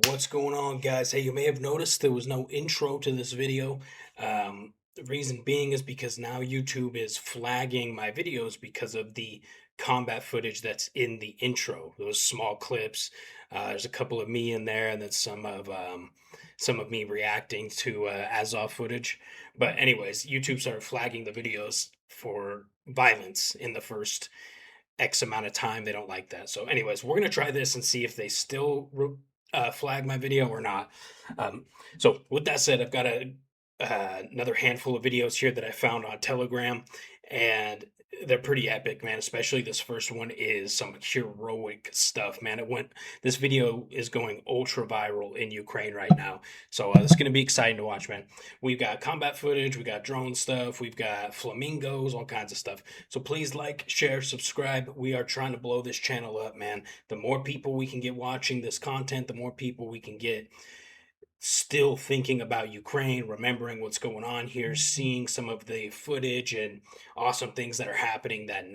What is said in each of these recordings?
What's going on, guys? Hey, you may have noticed there was no intro to this video. The reason being is because now YouTube is flagging my videos because of the combat footage that's in the intro. Those small clips. There's a couple of me in there, and then some of me reacting to Azov footage. But anyways, YouTube started flagging the videos for violence in the first X amount of time. They don't like that. So, anyways, we're gonna try this and see if they still flag my video or not. So, with that said, I've got another handful of videos here that I found on Telegram, and they're pretty epic, man. Especially this first one is some heroic stuff, man. This video is going ultra viral in Ukraine right now, so it's gonna be exciting to watch, man. We've got combat footage, we got drone stuff, we've got flamingos, all kinds of stuff. So please like, share, subscribe. We are trying to blow this channel up, man. The more people we can get watching this content, the more people we can get still thinking about Ukraine, remembering what's going on here, seeing some of the footage and awesome things that are happening that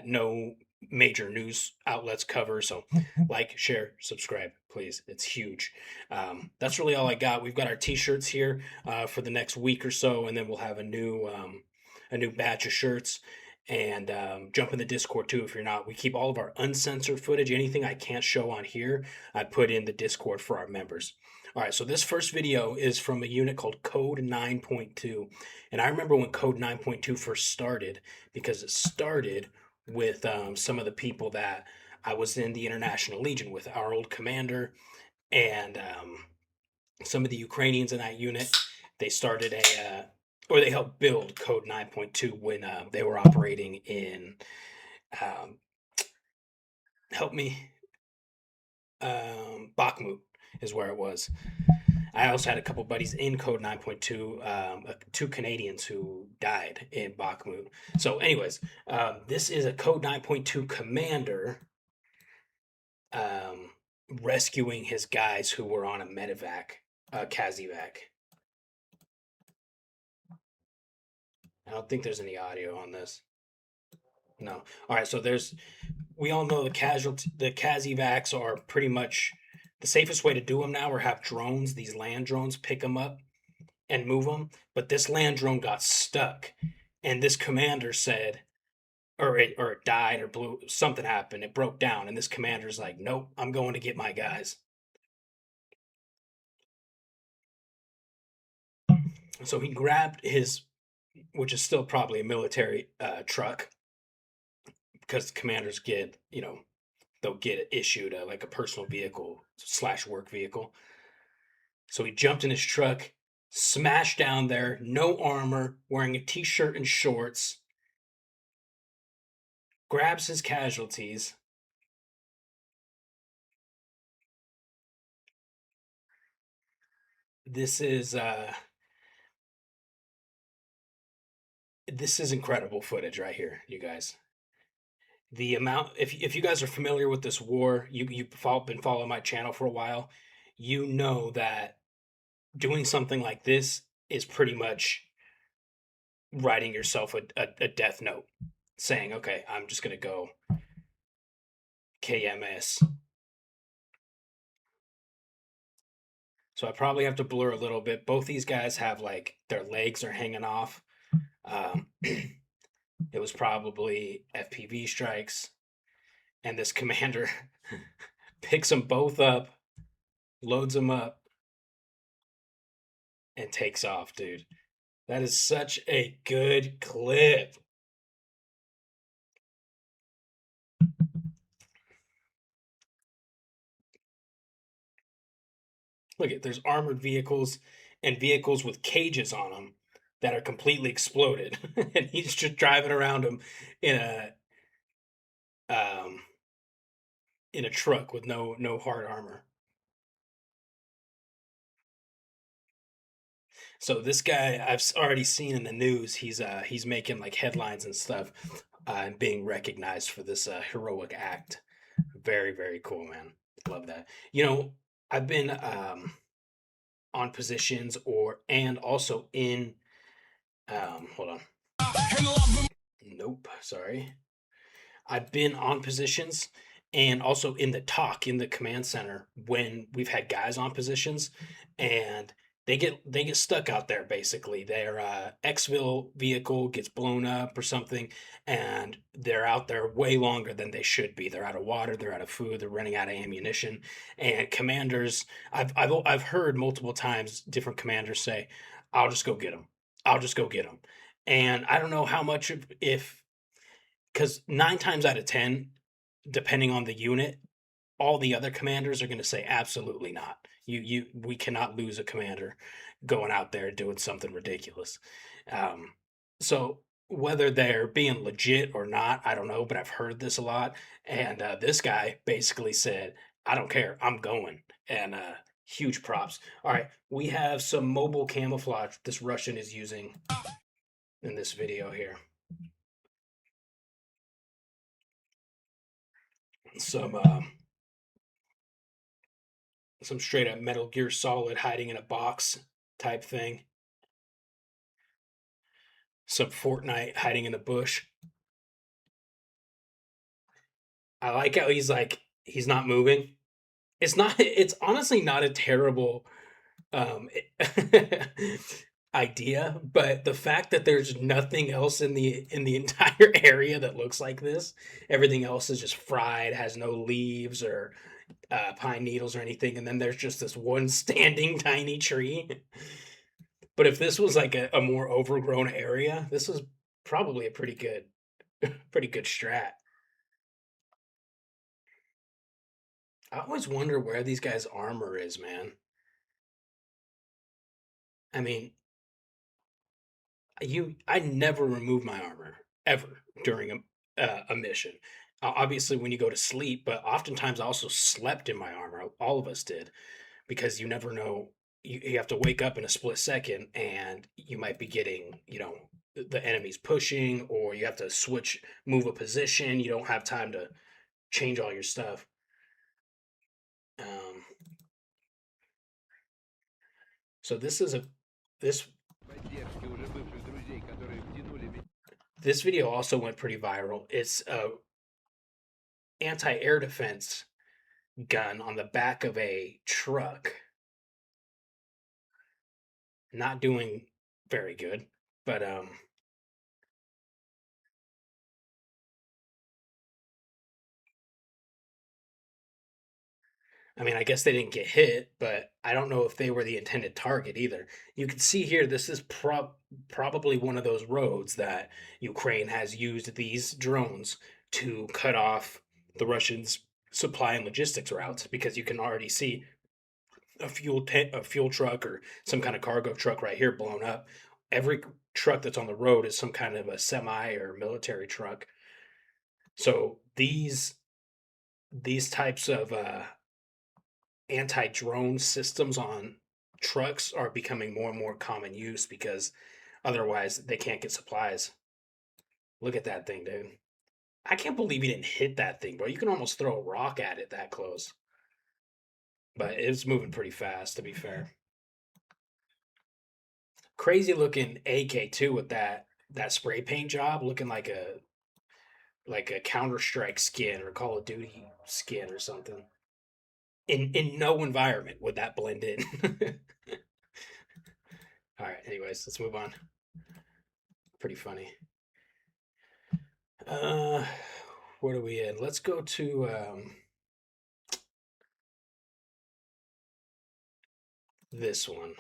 no major news outlets cover. So like, share, subscribe, please. It's huge. That's really all I got. We've got our t-shirts here for the next week or so, and then we'll have a new batch of shirts. And jump in the Discord too if you're not. We keep all of our uncensored footage. Anything I can't show on here, I put in the Discord for our members. All right, so this first video is from a unit called Code 9.2. And I remember when Code 9.2 first started, because it started with some of the people that I was in the International Legion with, our old commander, and some of the Ukrainians in that unit. They started or they helped build Code 9.2 when they were operating in, help me, Bakhmut is where it was. I also had a couple buddies in Code 9.2, two Canadians who died in Bakhmut. So anyways, this is a Code 9.2 commander rescuing his guys who were on a medevac, Kazivac. I don't think there's any audio on this. No. All right, so we all know the Kazivacs are pretty much the safest way to do them now, or have drones, these land drones, pick them up and move them. But this land drone got stuck, and this commander said, or it died or blew, something happened. It broke down, and this commander's like, nope, I'm going to get my guys. So he grabbed his, which is still probably a military truck, because commanders get, they'll get issued like a personal vehicle / work vehicle. So he jumped in his truck, smashed down there, no armor, wearing a t-shirt and shorts, grabs his casualties. This is incredible footage right here, you guys. The amount, if you guys are familiar with this war, you've been following my channel for a while, you know that doing something like this is pretty much writing yourself a death note, saying, okay, I'm just gonna go KMS. So I probably have to blur a little bit. Both these guys have, like, their legs are hanging off. It was probably FPV strikes, and this commander picks them both up, loads them up, and takes off, dude. That is such a good clip. Look at, there's armored vehicles and vehicles with cages on them that are completely exploded, and he's just driving around them in a truck with no hard armor. So this guy I've already seen in the news. He's making like headlines and stuff, and being recognized for this heroic act. Very, very cool, man. Love that. I've been on positions and also in hold on. Nope, sorry. I've been on positions and also in the talk in the command center when we've had guys on positions, and they get stuck out there. Basically, their exfil vehicle gets blown up or something, and they're out there way longer than they should be. They're out of water, they're out of food, they're running out of ammunition, and commanders. I've heard multiple times different commanders say, "I'll just go get them. I'll just go get them," and I don't know how much of, if because 9 times out of 10, depending on the unit, all the other commanders are going to say absolutely not. We cannot lose a commander going out there doing something ridiculous. Um, so whether they're being legit or not, I don't know, but I've heard this a lot. And this guy basically said, "I don't care, I'm going." And huge props. All right, we have some mobile camouflage this Russian is using in this video here. Some some straight up Metal Gear Solid hiding in a box type thing. Some Fortnite hiding in a bush. I like how he's not moving. It's honestly not a terrible um idea, but the fact that there's nothing else in the entire area that looks like this, everything else is just fried, has no leaves or pine needles or anything, and then there's just this one standing tiny tree. But if this was like a more overgrown area, this is probably a pretty good strat. I always wonder where these guys' armor is, man. I mean, I never remove my armor ever during a mission. Obviously, when you go to sleep, but oftentimes I also slept in my armor. All of us did, because you never know. You have to wake up in a split second, and you might be getting, the enemy's pushing, or you have to move a position. You don't have time to change all your stuff. Um, so this this video also went pretty viral. It's a anti-air defense gun on the back of a truck. Not doing very good, but I mean, I guess they didn't get hit, but I don't know if they were the intended target either. You can see here, this is probably one of those roads that Ukraine has used these drones to cut off the Russians' supply and logistics routes, because you can already see a fuel truck or some kind of cargo truck right here blown up. Every truck that's on the road is some kind of a semi or military truck. So these types of anti-drone systems on trucks are becoming more and more common use, because otherwise they can't get supplies. Look at that thing, dude. I can't believe he didn't hit that thing, bro. You can almost throw a rock at it that close. But it's moving pretty fast, to be fair. Crazy looking AK too, with that spray paint job, looking like a Counter Strike skin or Call of Duty skin or something. In no environment would that blend in. All right. Anyways, let's move on. Pretty funny. Uh, what are we in? Let's go to this one.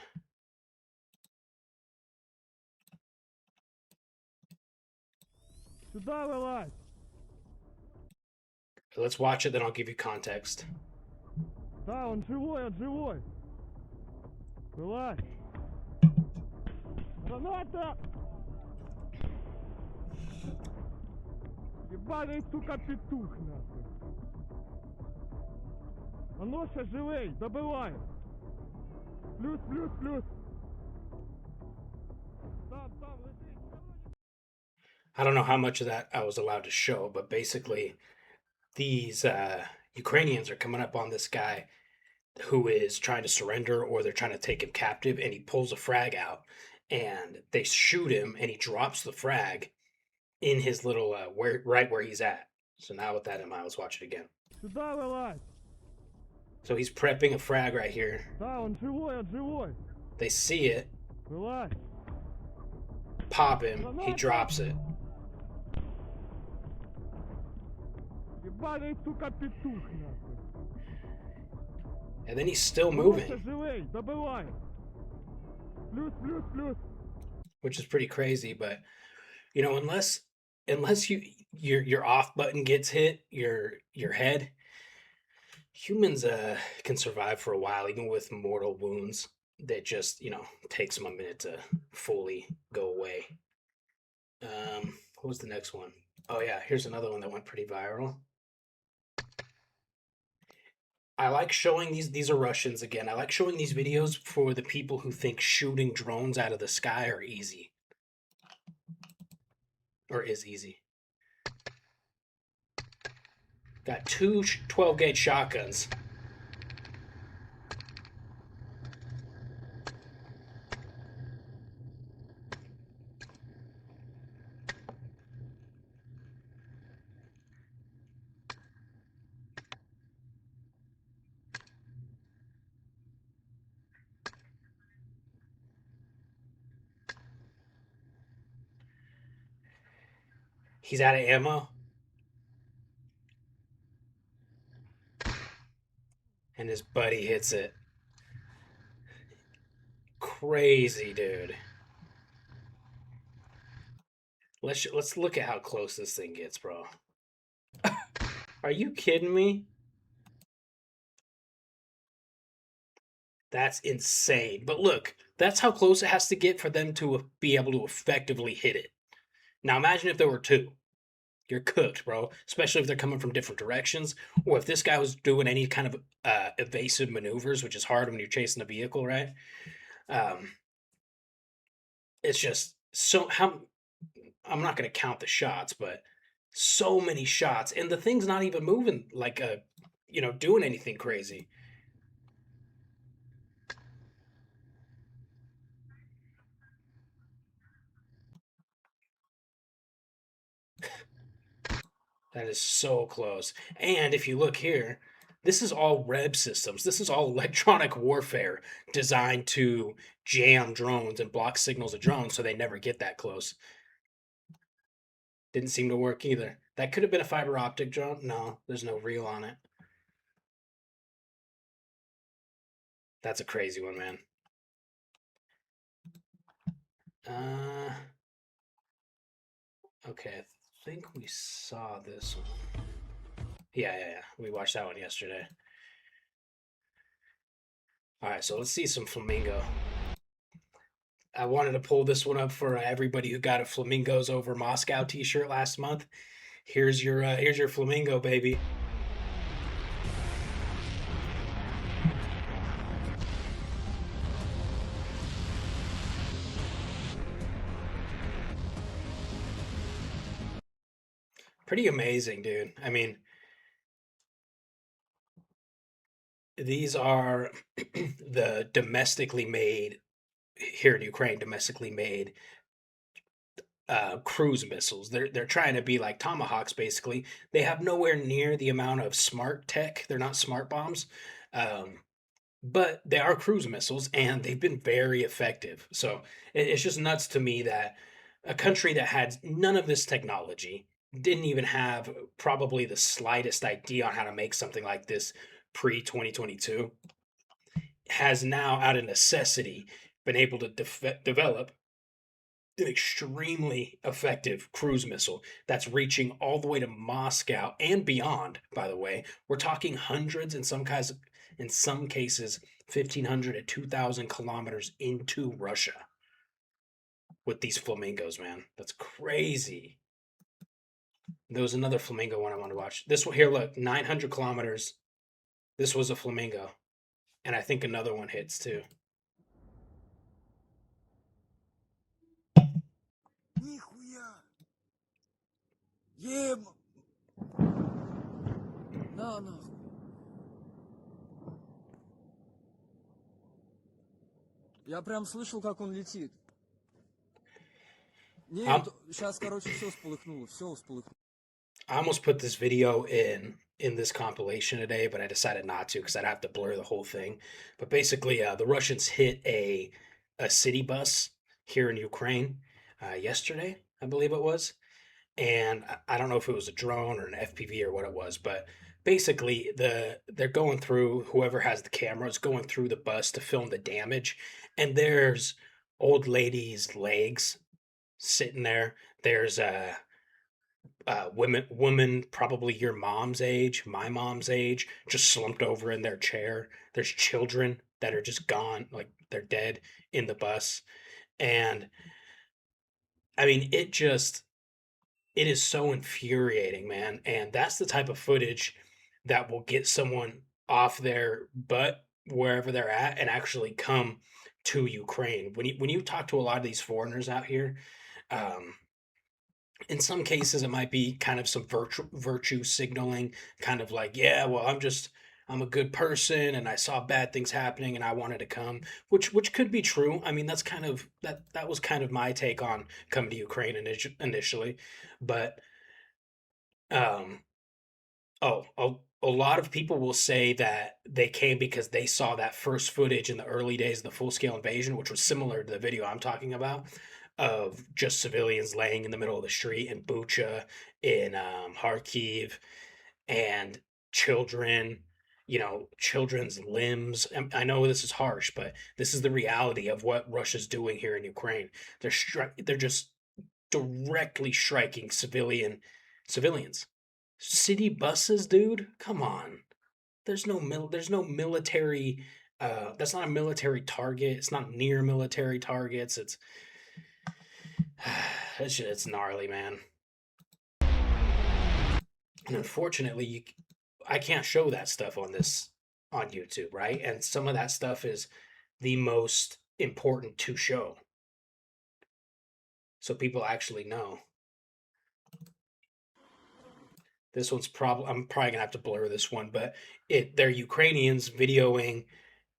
Let's watch it, then I'll give you context. Да, он живой, он живой. Вылазь. Граната! Ебаный, сука, петух, нахуй. Аноша живей, добывай. Плюс, плюс, плюс. Там, лежить. I don't know how much of that I was allowed to show, but basically, these Ukrainians are coming up on this guy who is trying to surrender, or they're trying to take him captive, and he pulls a frag out, and they shoot him, and he drops the frag in his little right where he's at. So now with that in mind, let's watch it again. Сюда вылазь! So he's prepping a frag right here. Да, он живой, он живой! They see it, Вылазь! pop him, he drops it. Ебаный, сука, петух, нахуй! And then he's still Лучше moving, живей, добывай! Плюс, плюс, плюс! which is pretty crazy. But you know, unless your off button gets hit, your head, humans can survive for a while, even with mortal wounds. That just takes them a minute to fully go away. What was the next one? Oh yeah, here's another one that went pretty viral. I like showing these are Russians again. I like showing these videos for the people who think shooting drones out of the sky are easy. Or is easy. Got two 12-gauge shotguns. He's out of ammo. And his buddy hits it. Crazy, dude. Let's look at how close this thing gets, bro. Are you kidding me? That's insane. But look, that's how close it has to get for them to be able to effectively hit it. Now imagine if there were two. You're cooked, bro. Especially if they're coming from different directions, or if this guy was doing any kind of evasive maneuvers, which is hard when you're chasing a vehicle, right? Um, it's just so how I'm not going to count the shots, but so many shots, and the thing's not even moving like doing anything crazy. That is so close. And if you look here, this is all REB systems. This is all electronic warfare designed to jam drones and block signals of drones so they never get that close. Didn't seem to work either. That could have been a fiber optic drone. No, there's no reel on it. That's a crazy one, man. Uh, okay, I think we saw this one. Yeah. We watched that one yesterday. All right, so let's see some Flamingo. I wanted to pull this one up for everybody who got a Flamingos over Moscow T-shirt last month. Here's your Flamingo, baby. Pretty amazing, dude. I mean, these are the domestically made here in Ukraine, domestically made cruise missiles. They're trying to be like Tomahawks, basically. They have nowhere near the amount of smart tech. They're not smart bombs, um, but they are cruise missiles, and they've been very effective. So it's just nuts to me that a country that had none of this technology didn't even have probably the slightest idea on how to make something like this pre 2022 has now, out of necessity, been able to develop an extremely effective cruise missile that's reaching all the way to Moscow and beyond. By the way, we're talking hundreds, in some cases, 1,500 to 2,000 kilometers into Russia with these flamingos, man. That's crazy. There was another flamingo one I want to watch. This one here, look, 900 kilometers. This was a flamingo, and I think another one hits too. Нихуя! Ем! На нахуй! Я прям слышал, как он летит. Нет, сейчас, короче, все всполыхнуло, все всполыхнуло. I almost put this video in this compilation today, but I decided not to because I'd have to blur the whole thing. But basically, the Russians hit a city bus here in Ukraine yesterday, I believe it was, and I don't know if it was a drone or an FPV or what it was, but basically they're going through, whoever has the camera is going through the bus to film the damage, and there's old ladies' legs sitting there. There's women probably your mom's age, my mom's age, just slumped over in their chair. There's children that are just gone, like they're dead in the bus. And I mean, it is so infuriating, man. And that's the type of footage that will get someone off their butt wherever they're at and actually come to Ukraine. When you talk to a lot of these foreigners out here, um, in some cases it might be kind of some virtue signaling, kind of like, yeah, well, I'm a good person and I saw bad things happening and I wanted to come, which could be true. I mean, that's kind of that was kind of my take on coming to Ukraine initially, but um a lot of people will say that they came because they saw that first footage in the early days of the full scale invasion, which was similar to the video I'm talking about, of just civilians laying in the middle of the street in Bucha, in Kharkiv, and children, children's limbs. I know this is harsh, but this is the reality of what Russia's doing here in Ukraine. They're just directly striking civilians. City buses, dude. Come on. There's no military. That's not a military target. It's not near military targets. It's gnarly, man. And unfortunately, I can't show that stuff on YouTube, right? And some of that stuff is the most important to show, so people actually know. This one's probably I'm probably gonna have to blur this one, but they're Ukrainians videoing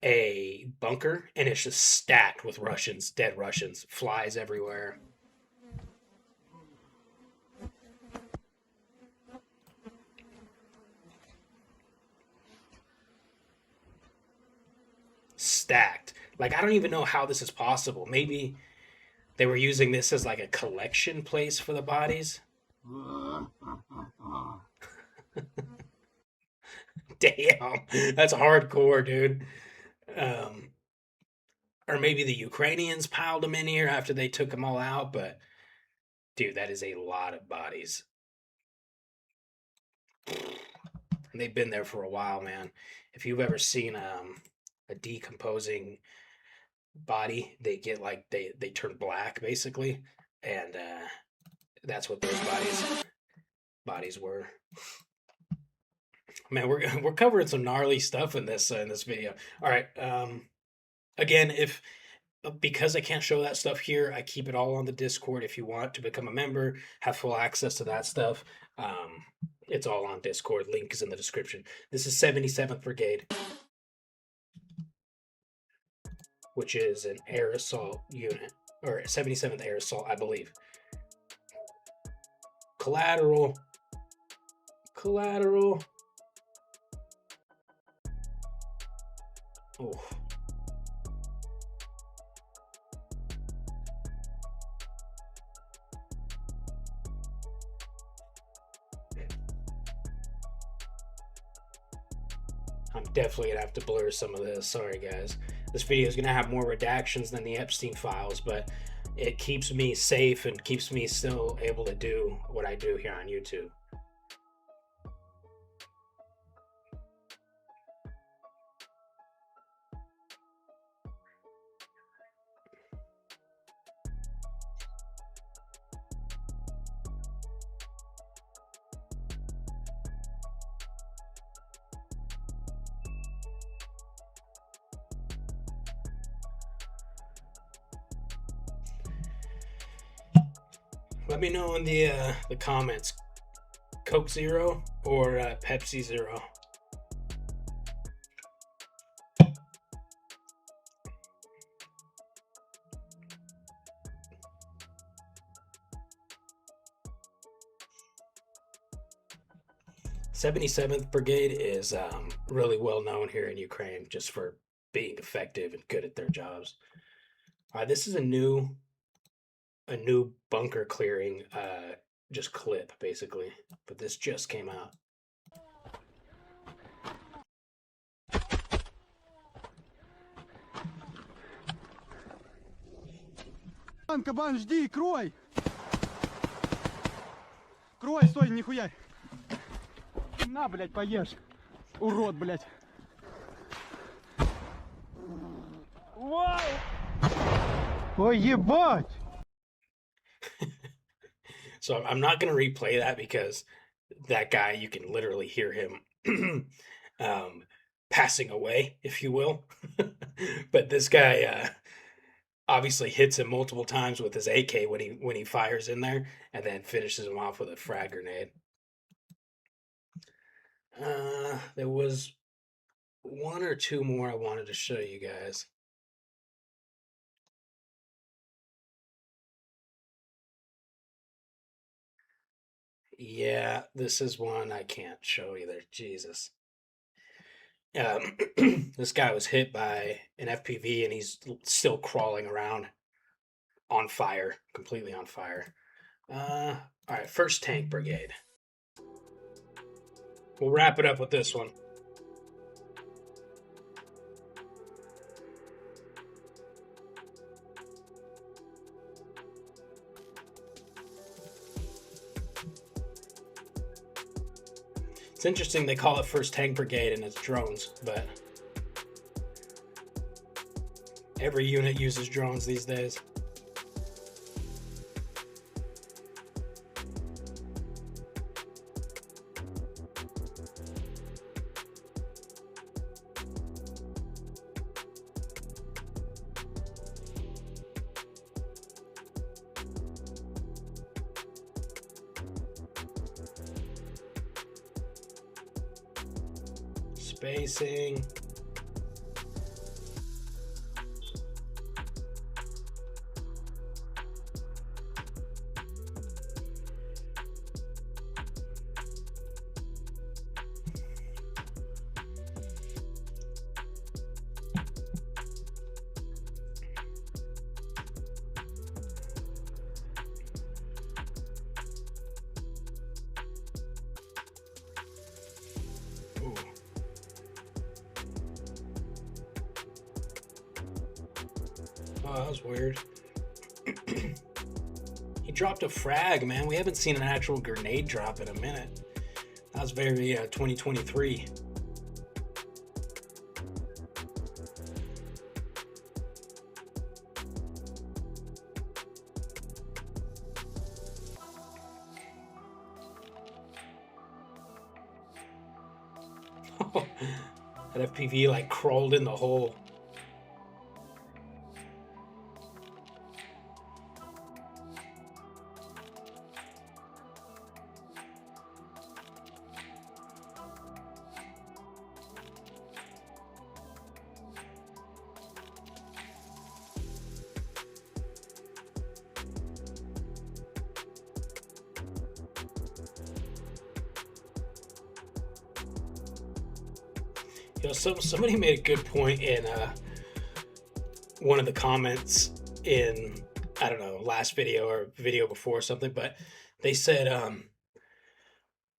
a bunker and it's just stacked with Russians, dead Russians, flies everywhere. Stacked. Like, I don't even know how this is possible. Maybe they were using this as like a collection place for the bodies. Damn, that's hardcore, dude. Um, or maybe the Ukrainians piled them in here after they took them all out, but dude, that is a lot of bodies. And they've been there for a while, man. If you've ever seen a decomposing body, they get like they turn black basically, and that's what those bodies were. Man, we're covering some gnarly stuff in this video. All right, again, if because I can't show that stuff here, I keep it all on the Discord. If you want to become a member, have full access to that stuff, it's all on Discord. Link is in the description. This is 77th Brigade, which is an air assault unit, or 77th Air Assault, I believe. Collateral. Oh. I'm definitely gonna have to blur some of this. Sorry, guys. This video is gonna have more redactions than the Epstein files, but it keeps me safe and keeps me still able to do what I do here on YouTube. Let me know in the comments, Coke Zero or Pepsi Zero. 77th Brigade is really well known here in Ukraine just for being effective and good at their jobs. All right, this is a new bunker clearing just clip basically, but this just came out. Кабан, жди, крой! Крой, стой, нихуя! На, блядь, поешь! Урод, блядь! Вау! Ой, ебать! So I'm not going to replay that because that guy, you can literally hear him passing away, if you will. But this guy obviously hits him multiple times with his AK when he fires in there, and then finishes him off with a frag grenade. There was one or two more I wanted to show you guys. Yeah, this is one I can't show either. Jesus. This guy was hit by an FPV and he's still crawling around on fire, completely on fire. All right, first tank brigade. We'll wrap it up with this one. It's interesting they call it first tank brigade and it's drones, but every unit uses drones these days. Spacing. Ooh. Oh, that was weird. He dropped a frag, man. We haven't seen an actual grenade drop in a minute. That was very 2023. That FPV like crawled in the hole. You know, somebody made a good point in one of the comments in, I don't know, last video or video before or something, but they said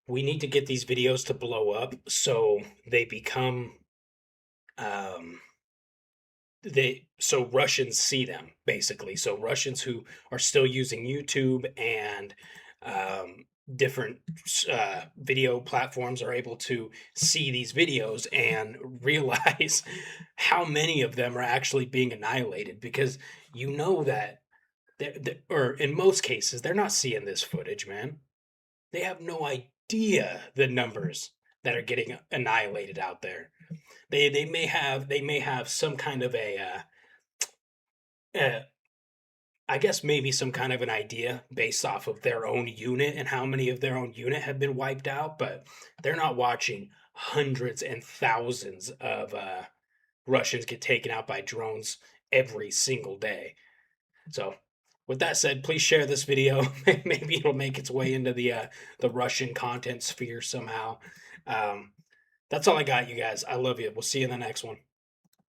we need to get these videos to blow up so they become so Russians see them basically. So Russians who are still using YouTube and different video platforms are able to see these videos and realize how many of them are actually being annihilated, because you know that or in most cases they're not seeing this footage, man. They have no idea the numbers that are getting annihilated out there. They may have some kind of uh, I guess maybe some kind of an idea based off of their own unit and how many of their own unit have been wiped out, but they're not watching hundreds and thousands of Russians get taken out by drones every single day. So with that said, please share this video. Maybe it'll make its way into the Russian content sphere somehow. That's all I got, you guys. I love you. We'll see you in the next one.